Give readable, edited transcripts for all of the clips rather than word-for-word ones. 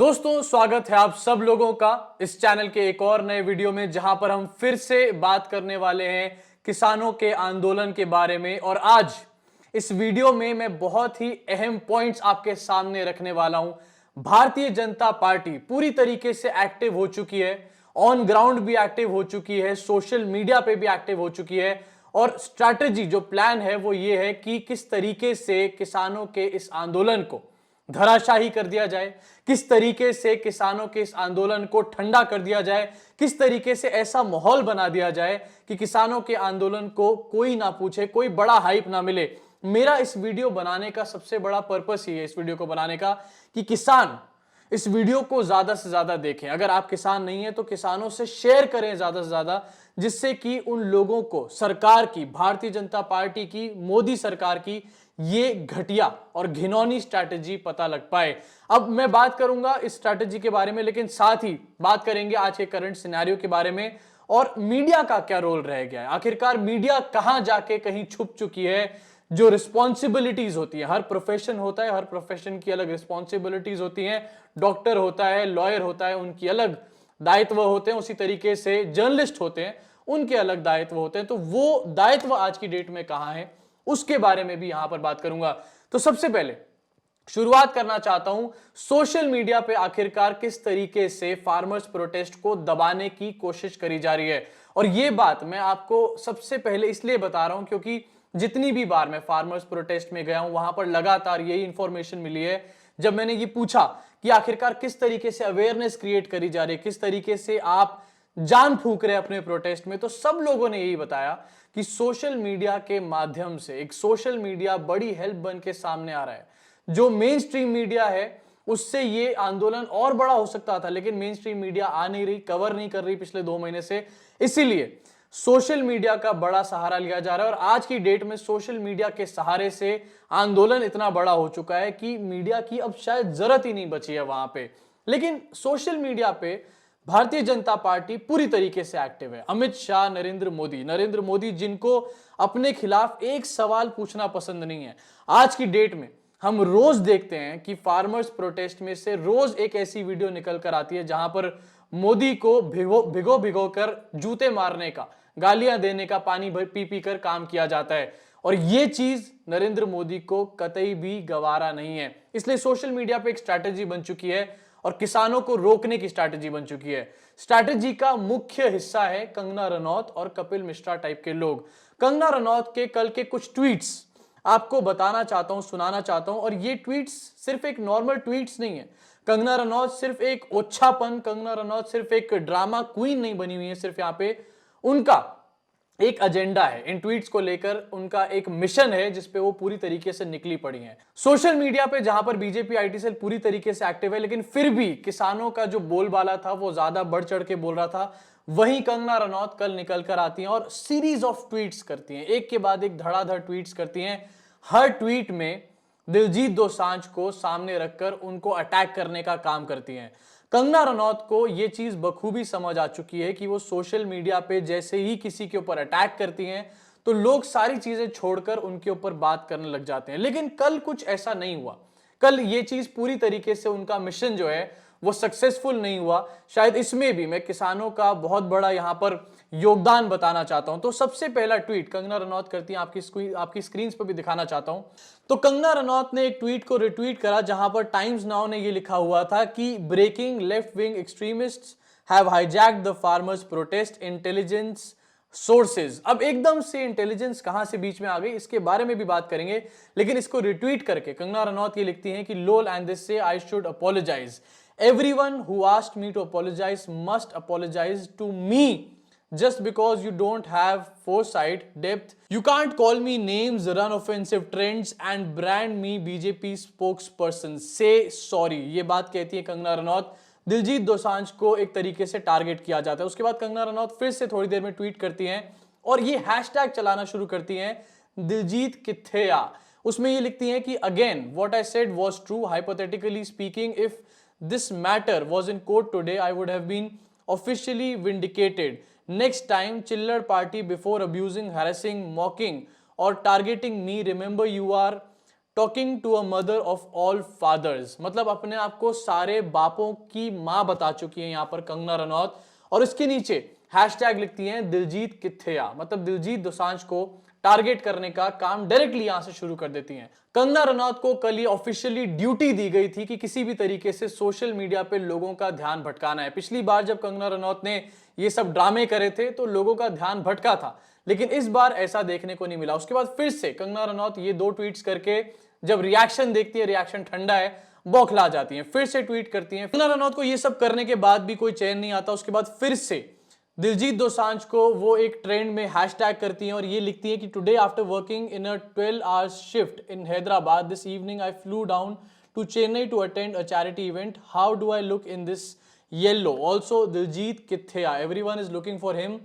दोस्तों, स्वागत है आप सब लोगों का इस चैनल के एक और नए वीडियो में, जहां पर हम फिर से बात करने वाले हैं किसानों के आंदोलन के बारे में। और आज इस वीडियो में मैं बहुत ही अहम पॉइंट्स आपके सामने रखने वाला हूं। भारतीय जनता पार्टी पूरी तरीके से एक्टिव हो चुकी है, ऑन ग्राउंड भी एक्टिव हो चुकी है, सोशल मीडिया पे भी एक्टिव हो चुकी है। और स्ट्रैटेजी जो प्लान है वो ये है कि किस तरीके से किसानों के इस आंदोलन को धराशाही कर दिया जाए, किस तरीके से किसानों के इस आंदोलन को ठंडा कर दिया जाए, किस तरीके से ऐसा माहौल बना दिया जाए कि किसानों के आंदोलन को कोई ना पूछे, कोई बड़ा हाइप ना मिले। मेरा इस वीडियो बनाने का सबसे बड़ा पर्पस ही है, इस वीडियो को बनाने का, कि किसान इस वीडियो को ज्यादा से ज्यादा देखें। अगर आप किसान नहीं है तो किसानों से शेयर करें ज्यादा से ज्यादा, जिससे कि उन लोगों को सरकार की, भारतीय जनता पार्टी की, मोदी सरकार की ये घटिया और घिनौनी स्ट्रैटेजी पता लग पाए। अब मैं बात करूंगा इस स्ट्रैटेजी के बारे में, लेकिन साथ ही बात करेंगे आज के करंट सिनेरियो के बारे में और मीडिया का क्या रोल रह गया है। आखिरकार मीडिया कहां जाके कहीं छुप चुकी है। जो रिस्पॉन्सिबिलिटीज होती है, हर प्रोफेशन होता है, हर प्रोफेशन की अलग रिस्पॉन्सिबिलिटीज होती हैं। डॉक्टर होता है, लॉयर होता है, उनकी अलग दायित्व होते हैं। उसी तरीके से जर्नलिस्ट होते हैं, उनके अलग दायित्व होते हैं। तो वो दायित्व आज की डेट में कहां है, उसके बारे में भी यहां पर बात करूंगा। तो सबसे पहले शुरुआत करना चाहता हूं सोशल मीडिया पे आखिरकार किस तरीके से फार्मर्स प्रोटेस्ट को दबाने की कोशिश करी जा रही है। और यह बात मैं आपको सबसे पहले इसलिए बता रहा हूं क्योंकि जितनी भी बार मैं फार्मर्स प्रोटेस्ट में गया हूं, वहां पर लगातार यही इंफॉर्मेशन मिली है। जब मैंने ये पूछा कि आखिरकार किस तरीके से अवेयरनेस क्रिएट करी जा रही है, किस तरीके से आप जान फूंक रहे हैं अपने प्रोटेस्ट में, तो सब लोगों ने यही बताया कि सोशल मीडिया के माध्यम से एक सोशल मीडिया बड़ी हेल्प बन के सामने आ रहा है। जो मेन स्ट्रीम मीडिया है उससे ये आंदोलन और बड़ा हो सकता था, लेकिन मेन स्ट्रीम मीडिया आ नहीं रही, कवर नहीं कर रही पिछले 2 महीने से। इसीलिए सोशल मीडिया का बड़ा सहारा लिया जा रहा है। और आज की डेट में सोशल मीडिया के सहारे से आंदोलन इतना बड़ा हो चुका है कि मीडिया की अब शायद जरूरत ही नहीं बची है वहां पे। लेकिन सोशल मीडिया पे भारतीय जनता पार्टी पूरी तरीके से एक्टिव है। अमित शाह, नरेंद्र मोदी जिनको अपने खिलाफ एक सवाल पूछना पसंद नहीं है। आज की डेट में हम रोज देखते हैं कि फार्मर्स प्रोटेस्ट में से रोज एक ऐसी वीडियो निकल कर आती है जहां पर मोदी को भिगो भिगो कर जूते मारने का, गालियां देने का, पानी पी पी कर काम किया जाता है। और यह चीज नरेंद्र मोदी को कतई भी गवारा नहीं है। इसलिए सोशल मीडिया पे एक स्ट्रैटेजी बन चुकी है और किसानों को रोकने की स्ट्रैटेजी बन चुकी है। स्ट्रैटेजी का मुख्य हिस्सा है कंगना रनौत और कपिल मिश्रा टाइप के लोग। कंगना रनौत के कल के कुछ ट्वीट्स आपको बताना चाहता हूं, सुनाना चाहता हूं। और ये ट्वीट्स सिर्फ एक नॉर्मल ट्वीट्स नहीं है। कंगना रनौत सिर्फ एक ओछापन, कंगना रनौत सिर्फ एक ड्रामा क्वीन नहीं बनी हुई है। सिर्फ यहां पे उनका एक एजेंडा है, इन ट्वीट्स को लेकर उनका एक मिशन है जिसपे वो पूरी तरीके से निकली पड़ी हैं। सोशल मीडिया पे जहां पर बीजेपी आईटी सेल पूरी तरीके से एक्टिव है, लेकिन फिर भी किसानों का जो बोलबाला था वो ज्यादा बढ़ चढ़ के बोल रहा था। वहीं कंगना रनौत कल निकल कर आती हैं और सीरीज ऑफ ट्वीट्स करती हैं, एक के बाद एक धड़ाधड़ ट्वीट्स करती हैं। हर ट्वीट में दिलजीत दोसांझ को सामने रखकर उनको अटैक करने का काम करती हैं। कंगना रनौत को यह चीज बखूबी समझ आ चुकी है कि वो सोशल मीडिया पे जैसे ही किसी के ऊपर अटैक करती हैं तो लोग सारी चीजें छोड़कर उनके ऊपर बात करने लग जाते हैं। लेकिन कल कुछ ऐसा नहीं हुआ। कल ये चीज पूरी तरीके से उनका मिशन जो है वो सक्सेसफुल नहीं हुआ। शायद इसमें भी मैं किसानों का बहुत बड़ा यहां पर योगदान बताना चाहता हूं। तो सबसे पहला ट्वीट कंगना रनौत करती हैं, आपकी स्क्रीन पर भी दिखाना चाहता हूं। तो कंगना रनौत ने एक ट्वीट को रिट्वीट करा जहां पर टाइम्स नाउ ने यह लिखा हुआ था कि breaking, left wing extremists have hijacked the farmers protest, intelligence sources. अब एकदम से इंटेलिजेंस कहां से बीच में आ गई, इसके बारे में भी बात करेंगे। लेकिन इसको रिट्वीट करके कंगना रनौत ये लिखती हैं कि लोल एंड दिस से I should apologize. Everyone who asked me to apologize must apologize to me just because you don't have foresight, depth. You can't call me names, run offensive trends and brand me BJP spokesperson. Say sorry. ये बात कहती है कंगना रनौत। दिलजीत दोसांझ को एक तरीके से target किया जाता है। उसके बाद कंगना रनौत फिर से थोड़ी देर में ट्वीट करती हैं और ये हैशटैग चलाना शुरू करती हैं, दिलजीत किथे आ। उसमें ये लिखती हैं कि again what I said was true, hypothetically speaking, if this matter was in court today, I would have been officially vindicated. Next time, chiller party before abusing, harassing, mocking or targeting me, remember you are talking to a mother of all fathers, मतलब अपने आप को सारे बापों की मां बता चुकी है यहां पर कंगना रनौत। और इसके नीचे हैशटैग लिखती हैं दिलजीत कित्थेया, मतलब दिलजीत दोसांझ को टारगेट करने का काम डायरेक्टली यहां से शुरू कर देती हैं। कंगना रनौत को कल ये ऑफिशियली ड्यूटी दी गई थी कि किसी भी तरीके से सोशल मीडिया पे लोगों का ध्यान भटकाना है। पिछली बार जब कंगना रनौत ने ये सब ड्रामे करे थे तो लोगों का ध्यान भटका था, लेकिन इस बार ऐसा देखने को नहीं मिला। उसके बाद फिर से कंगना रनौत ये 2 ट्वीट्स करके जब रिएक्शन देखती है, रिएक्शन ठंडा है, बौखला जाती है, फिर से ट्वीट करती हैं। कंगना रनौत को ये सब करने के बाद भी कोई चैन नहीं आता। उसके बाद फिर से दिलजीत दोसांझ को वो एक ट्रेंड में हैशटैग करती हैं और ये लिखती हैं कि today after working in a 12 hours shift in Hyderabad this evening I flew down to Chennai to attend a charity event, how do I look in this yellow, also Diljit कित्थेया, everyone is looking for him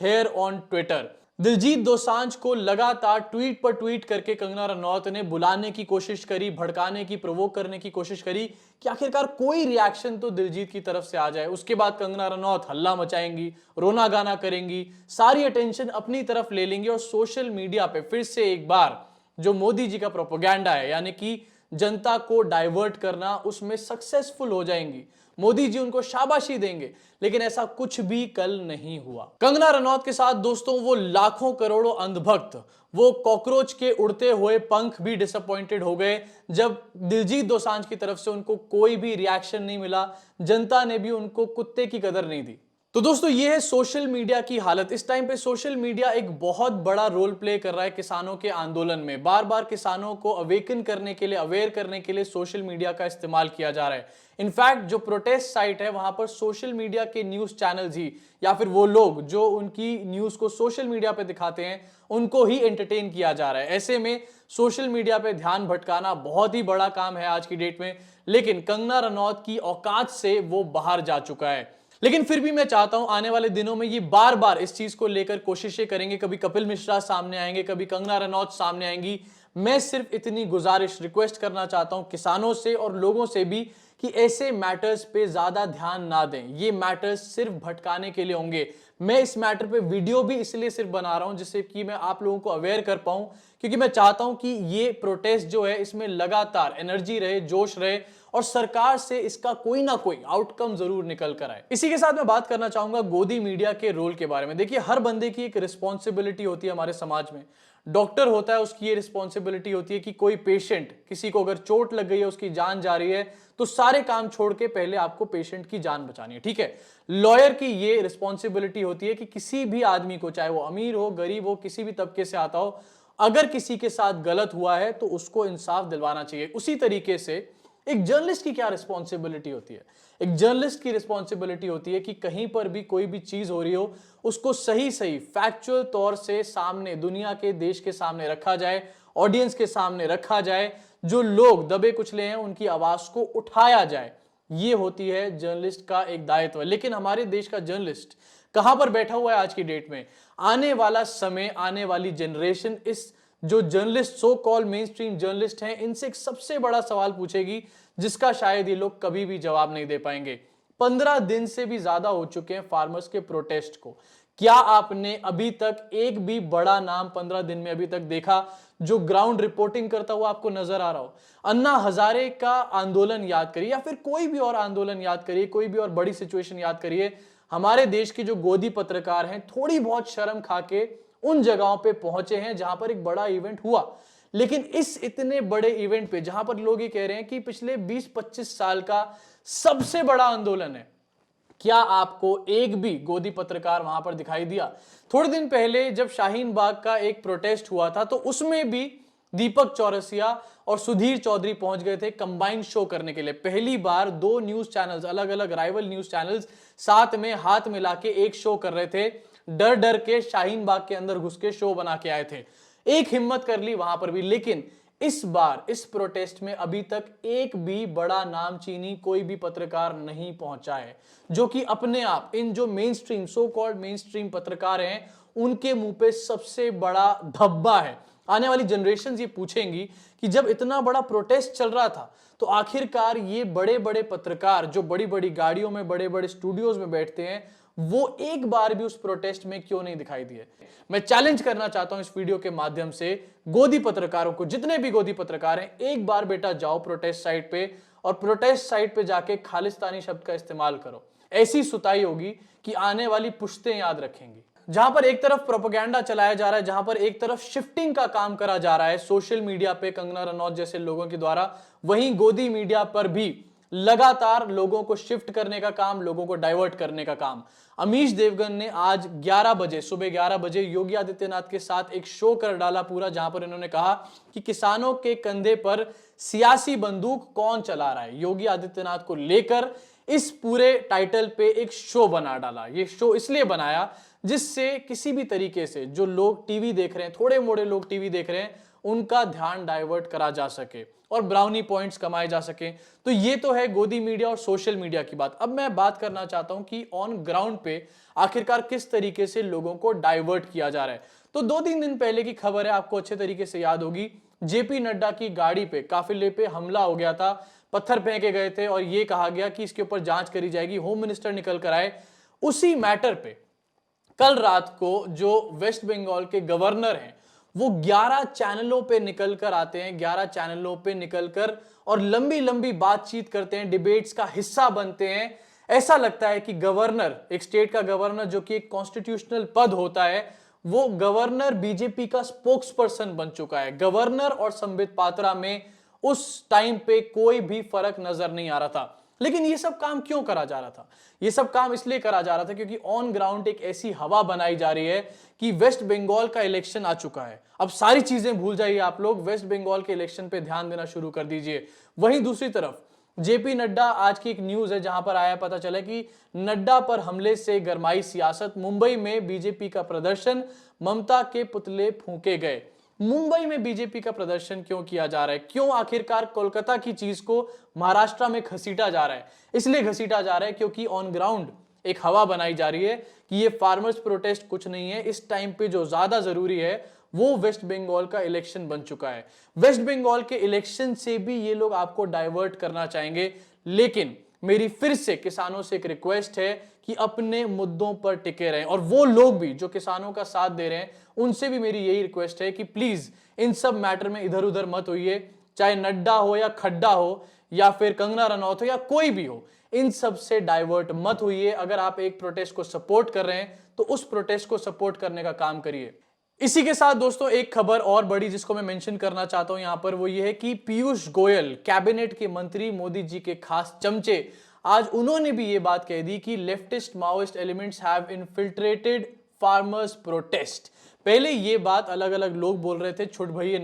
here on Twitter. Diljit Dosanjh को लगातार tweet पर tweet करके कंगना रनौत ने बुलाने की कोशिश करी, भड़काने की, प्रोवोक करने की कोशिश करी कि आखिरकार कोई रिएक्शन तो दिलजीत की तरफ से आ जाए। उसके बाद कंगना रनौत हल्ला मचाएंगी, रोना गाना करेंगी, सारी अटेंशन अपनी तरफ ले लेंगी और सोशल मीडिया पे फिर से एक बार जो मोदी जी का प्रोपेगेंडा है, यानी कि जनता को डाइवर्ट करना, उसमें सक्सेसफुल हो जाएंगी। मोदी जी उनको शाबाशी देंगे, लेकिन ऐसा कुछ भी कल नहीं हुआ। कंगना रनौत के साथ दोस्तों वो लाखों करोड़ों अंधभक्त, वो कॉकरोच के उड़ते हुए पंख भी डिसअपॉइंटेड हो गए जब दिलजीत दोसांझ की तरफ से उनको कोई भी रिएक्शन नहीं मिला। जनता ने भी उनको कुत्ते की कदर नहीं दी। तो दोस्तों ये है सोशल मीडिया की हालत। इस टाइम पे सोशल मीडिया एक बहुत बड़ा रोल प्ले कर रहा है किसानों के आंदोलन में। बार बार किसानों को अवेकन करने के लिए, अवेयर करने के लिए सोशल मीडिया का इस्तेमाल किया जा रहा है। इनफैक्ट जो प्रोटेस्ट साइट है वहां पर सोशल मीडिया के न्यूज चैनल्स ही, या फिर वो लोग जो उनकी न्यूज को सोशल मीडिया पे दिखाते हैं, उनको ही एंटरटेन किया जा रहा है। ऐसे में सोशल मीडिया पे ध्यान भटकाना बहुत ही बड़ा काम है आज की डेट में, लेकिन कंगना रनौत की औकात से वो बाहर जा चुका है। लेकिन फिर भी मैं चाहता हूं आने वाले दिनों में ये बार बार इस चीज को लेकर कोशिशें करेंगे। कभी कपिल मिश्रा सामने आएंगे, कभी कंगना रनौत सामने आएंगी। मैं सिर्फ इतनी गुजारिश, रिक्वेस्ट करना चाहता हूं किसानों से और लोगों से भी कि ऐसे मैटर्स पे ज्यादा ध्यान ना दें। ये मैटर्स सिर्फ भटकाने के लिए होंगे। मैं इस मैटर पे वीडियो भी इसलिए सिर्फ बना रहा हूं जिससे कि मैं आप लोगों को अवेयर कर पाऊं, क्योंकि मैं चाहता हूं कि ये प्रोटेस्ट जो है इसमें लगातार एनर्जी रहे, जोश रहे और सरकार से इसका कोई ना कोई आउटकम जरूर निकल कर आए। इसी के साथ मैं बात करना चाहूंगा गोदी मीडिया के रोल के बारे में। देखिए, हर बंदे की एक रिस्पॉन्सिबिलिटी होती है हमारे समाज में। डॉक्टर होता है, उसकी ये रिस्पॉन्सिबिलिटी होती है कि कोई पेशेंट, किसी को अगर चोट लग गई है, उसकी जान जा रही है, तो सारे काम छोड़ के पहले आपको पेशेंट की जान बचानी है, ठीक है। लॉयर की ये रिस्पॉन्सिबिलिटी होती है कि किसी भी आदमी को, चाहे वो अमीर हो, गरीब हो, किसी भी तबके से आता हो, अगर किसी के साथ गलत हुआ है तो उसको इंसाफ दिलवाना चाहिए। उसी तरीके से एक जर्नलिस्ट की क्या रिस्पॉन्सिबिलिटी होती है? एक जर्नलिस्ट की रिस्पॉन्सिबिलिटी होती है कि कहीं पर भी कोई भी चीज हो रही हो, उसको सही सही फैक्चुअल तौर से सामने, दुनिया के, देश के सामने रखा जाए, ऑडियंस के सामने रखा जाए। जो लोग दबे कुचले हैं उनकी आवाज को उठाया जाए। ये होती है जर्नलिस्ट का एक दायित्व। लेकिन हमारे देश का जर्नलिस्ट कहां पर बैठा हुआ है आज की डेट में? आने वाला समय, आने वाली जनरेशन इस जो जर्नलिस्ट, सो कॉल मेन स्ट्रीम जर्नलिस्ट हैं, इनसे एक सबसे बड़ा सवाल पूछेगी जिसका शायद ये लोग कभी भी जवाब नहीं दे पाएंगे। 15 दिन से भी ज्यादा हो चुके हैं फार्मर्स के प्रोटेस्ट को। क्या आपने अभी तक एक भी बड़ा नाम 15 दिन में अभी तक देखा जो ग्राउंड रिपोर्टिंग करता हुआ आपको नजर आ रहा हो? अन्ना हजारे का आंदोलन याद करिए, या फिर कोई भी और आंदोलन याद करिए, कोई भी और बड़ी सिचुएशन याद करिए। हमारे देश के जो गोदी पत्रकार हैं, थोड़ी बहुत शर्म खा के उन जगहों पे पहुंचे हैं जहां पर एक बड़ा इवेंट हुआ। लेकिन इस इतने बड़े इवेंट पे, जहां पर लोग ये कह रहे हैं कि पिछले 20-25 साल का सबसे बड़ा आंदोलन है, क्या आपको एक भी गोदी पत्रकार वहां पर दिखाई दिया? थोड़े दिन पहले जब शाहीन बाग का एक प्रोटेस्ट हुआ था, तो उसमें भी दीपक चौरसिया और सुधीर चौधरी पहुंच गए थे कंबाइंड शो करने के लिए। पहली बार 2 न्यूज चैनल्स, अलग अलग राइवल न्यूज चैनल्स साथ में हाथ मिला के एक शो कर रहे थे। डर डर के शाहीन बाग के अंदर घुस के शो बना के आए थे। एक हिम्मत कर ली वहां पर भी। लेकिन इस बार इस प्रोटेस्ट में अभी तक एक भी बड़ा नाम चीनी कोई भी पत्रकार नहीं पहुंचा है, जो कि अपने आप इन जो main stream, so called main stream पत्रकार हैं, उनके मुंह पे सबसे बड़ा धब्बा है। आने वाली जनरेशन ये पूछेंगी कि जब इतना बड़ा प्रोटेस्ट चल रहा था तो आखिरकार ये बड़े बड़े पत्रकार जो बड़ी बड़ी गाड़ियों में, बड़े बड़े स्टूडियोज में बैठते हैं, वो एक बार भी उस प्रोटेस्ट में क्यों नहीं दिखाई दिए। मैं चैलेंज करना चाहता हूं इस वीडियो के माध्यम से गोदी पत्रकारों को, जितने भी गोदी पत्रकार हैं, एक बार बेटा जाओ प्रोटेस्ट साइट पे और प्रोटेस्ट साइट पे जाके खालिस्तानी शब्द का इस्तेमाल करो। ऐसी सुताई होगी कि आने वाली पुश्तें याद रखेंगी। जहां पर एक तरफ प्रोपेगेंडा चलाया जा रहा है, जहां पर एक तरफ शिफ्टिंग का काम करा जा रहा है सोशल मीडिया पे कंगना रनौत जैसे लोगों के द्वारा, वहीं गोदी मीडिया पर भी लगातार लोगों को शिफ्ट करने का काम, लोगों को डाइवर्ट करने का काम। अमीश देवगन ने आज 11 बजे, सुबह 11 बजे योगी आदित्यनाथ के साथ एक शो कर डाला पूरा, जहां पर इन्होंने कहा कि किसानों के कंधे पर सियासी बंदूक कौन चला रहा है। योगी आदित्यनाथ को लेकर इस पूरे टाइटल पे एक शो बना डाला। ये शो इसलिए बनाया जिससे किसी भी तरीके से जो लोग टीवी देख रहे हैं, थोड़े मोड़े लोग टीवी देख रहे हैं, उनका ध्यान डाइवर्ट करा जा सके और ब्राउनी पॉइंट्स कमाए जा सके। तो ये तो है गोदी मीडिया और सोशल मीडिया की बात। अब मैं बात करना चाहता हूं कि ऑन ग्राउंड पे आखिरकार किस तरीके से लोगों को डाइवर्ट किया जा रहा है। तो 2-3 दिन पहले की खबर है, आपको अच्छे तरीके से याद होगी। जेपी नड्डा की गाड़ी पे, काफिले पे हमला हो गया था, पत्थर फेंके गए थे और यह कहा गया कि इसके ऊपर जांच करी जाएगी, होम मिनिस्टर निकल कर आए। उसी मैटर पे कल रात को जो वेस्ट बंगाल के गवर्नर हैं वो 11 चैनलों पे निकल कर आते हैं, 11 चैनलों पे निकलकर और लंबी लंबी बातचीत करते हैं, डिबेट्स का हिस्सा बनते हैं। ऐसा लगता है कि गवर्नर, एक स्टेट का गवर्नर जो कि एक कॉन्स्टिट्यूशनल पद होता है, वो गवर्नर बीजेपी का स्पोक्स पर्सन बन चुका है। गवर्नर और संबित पात्रा में उस टाइम पे कोई भी फर्क नजर नहीं आ रहा था। लेकिन ये सब काम क्यों करा जा रहा था? ये सब काम इसलिए करा जा रहा था क्योंकि ऑन ग्राउंड एक ऐसी हवा बनाई जा रही है कि वेस्ट बंगाल का इलेक्शन आ चुका है। अब सारी चीजें भूल जाइए आप लोग, वेस्ट बंगाल के इलेक्शन पे ध्यान देना शुरू कर दीजिए। वहीं दूसरी तरफ जेपी नड्डा, आज की एक न्यूज है जहां पर आया, पता चला कि नड्डा पर हमले से गरमाई सियासत, मुंबई में बीजेपी का प्रदर्शन, ममता के पुतले फूंके गए। मुंबई में बीजेपी का प्रदर्शन क्यों किया जा रहा है? क्यों आखिरकार कोलकाता की चीज को महाराष्ट्र में घसीटा जा रहा है? इसलिए घसीटा जा रहा है क्योंकि ऑन ग्राउंड एक हवा बनाई जा रही है कि ये फार्मर्स प्रोटेस्ट कुछ नहीं है। इस टाइम पे जो ज्यादा जरूरी है वो वेस्ट बंगाल का इलेक्शन बन चुका है। वेस्ट बंगाल के इलेक्शन से भी ये लोग आपको डाइवर्ट करना चाहेंगे। लेकिन मेरी फिर से किसानों से एक रिक्वेस्ट है कि अपने मुद्दों पर टिके रहें, और वो लोग भी जो किसानों का साथ दे रहे हैं उनसे भी मेरी यही रिक्वेस्ट है कि प्लीज इन सब मैटर में इधर उधर मत होइए। चाहे नड्डा हो या खड्डा हो या फिर कंगना रनौत हो या कोई भी हो, इन सब से डाइवर्ट मत होइए। अगर आप एक प्रोटेस्ट को सपोर्ट कर रहे हैं तो उस प्रोटेस्ट को सपोर्ट करने का काम करिए। इसी के साथ दोस्तों एक खबर और बड़ी जिसको मैं मेंशन करना चाहता हूं यहां पर, वो ये है कि पीयूष गोयल, कैबिनेट के मंत्री, मोदी जी के खास चमचे, आज उन्होंने भी ये बात कह दी कि leftist Maoist elements have infiltrated farmers protest. पहले ये बात अलग अलग लोग बोल रहे थे, छोट भैया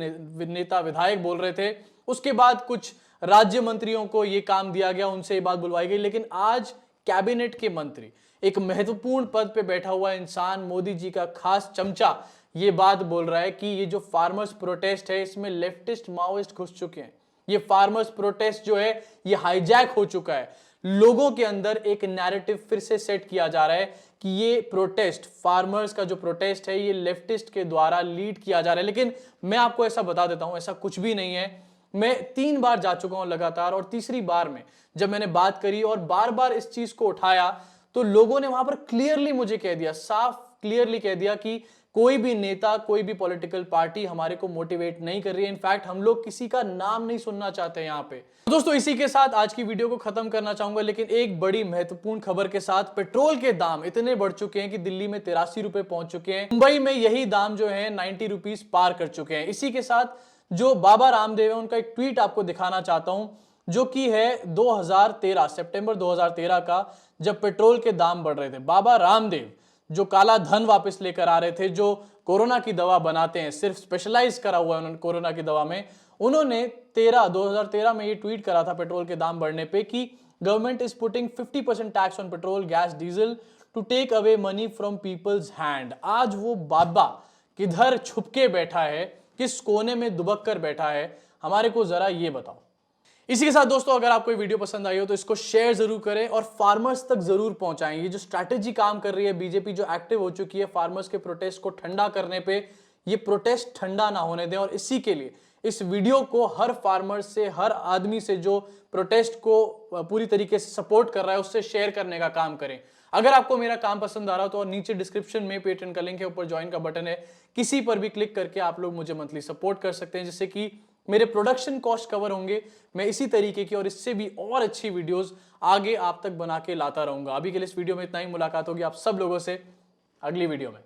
नेता विधायक बोल रहे थे, उसके बाद कुछ राज्य मंत्रियों को ये काम दिया गया, उनसे ये बात बुलवाई गई। लेकिन आज कैबिनेट के मंत्री, एक महत्वपूर्ण पद पे बैठा हुआ इंसान, मोदी जी का खास चमचा, ये बात बोल रहा है कि ये जो फार्मर्स प्रोटेस्ट है इसमें लेफ्टिस्ट माओइस्ट घुस चुके हैं। ये फार्मर्स प्रोटेस्ट जो है ये हाईजैक हो चुका है। लोगों के अंदर एक नैरेटिव फिर से सेट किया जा रहा है कि ये प्रोटेस्ट, फार्मर्स का जो प्रोटेस्ट है, ये लेफ्टिस्ट के द्वारा लीड किया जा रहा है। लेकिन मैं आपको ऐसा बता देता हूं, ऐसा कुछ भी नहीं है। मैं 3 बार जा चुका हूं लगातार, और तीसरी बार में जब मैंने बात करी और बार बार इस चीज को उठाया तो लोगों ने वहां पर क्लियरली मुझे कह दिया, साफ क्लियरली कह दिया कि कोई भी नेता, कोई भी पॉलिटिकल पार्टी हमारे को मोटिवेट नहीं कर रही है। इनफैक्ट हम लोग किसी का नाम नहीं सुनना चाहते यहां पे। दोस्तों इसी के साथ आज की वीडियो को खत्म करना चाहूंगा, लेकिन एक बड़ी महत्वपूर्ण खबर के साथ। पेट्रोल के दाम इतने बढ़ चुके हैं कि दिल्ली में 83 रुपए पहुंच चुके हैं। मुंबई में यही दाम जो है 90 रुपीज पार कर चुके हैं। इसी के साथ जो बाबा रामदेव है उनका एक ट्वीट आपको दिखाना चाहता हूं, जो कि है 2013, सितंबर 2013 का, जब पेट्रोल के दाम बढ़ रहे थे। बाबा रामदेव जो काला धन वापस लेकर आ रहे थे, जो कोरोना की दवा बनाते हैं, सिर्फ स्पेशलाइज करा हुआ है उन्होंने कोरोना की दवा में, उन्होंने 2013 में ये ट्वीट करा था पेट्रोल के दाम बढ़ने पे कि government is putting 50% tax on petrol, gas, diesel to take away money from people's hand. आज वो बाबा किधर छुपके बैठा है, किस कोने में दुबक कर बैठा है, हमारे को जरा ये बताओ। इसी के साथ दोस्तों अगर आपको वीडियो पसंद आई हो तो इसको शेयर जरूर करें और फार्मर्स तक जरूर पहुंचाएं। ये जो स्ट्रैटेजी काम कर रही है बीजेपी, जो एक्टिव हो चुकी है फार्मर्स के प्रोटेस्ट को ठंडा करने पे, ये प्रोटेस्ट ठंडा ना होने दें। और इसी के लिए इस वीडियो को हर फार्मर से, हर आदमी से जो प्रोटेस्ट को पूरी तरीके से सपोर्ट कर रहा है उससे शेयर करने का काम करें। अगर आपको मेरा काम पसंद आ रहा हो तो नीचे डिस्क्रिप्शन में पेट्रेन का लिंक है, ऊपर ज्वाइन का बटन है, किसी पर भी क्लिक करके आप लोग मुझे मंथली सपोर्ट कर सकते हैं, जिससे कि मेरे प्रोडक्शन कॉस्ट कवर होंगे। मैं इसी तरीके की और इससे भी और अच्छी वीडियोस आगे आप तक बना के लाता रहूंगा। अभी के लिए इस वीडियो में इतना ही। मुलाकात होगी आप सब लोगों से अगली वीडियो में।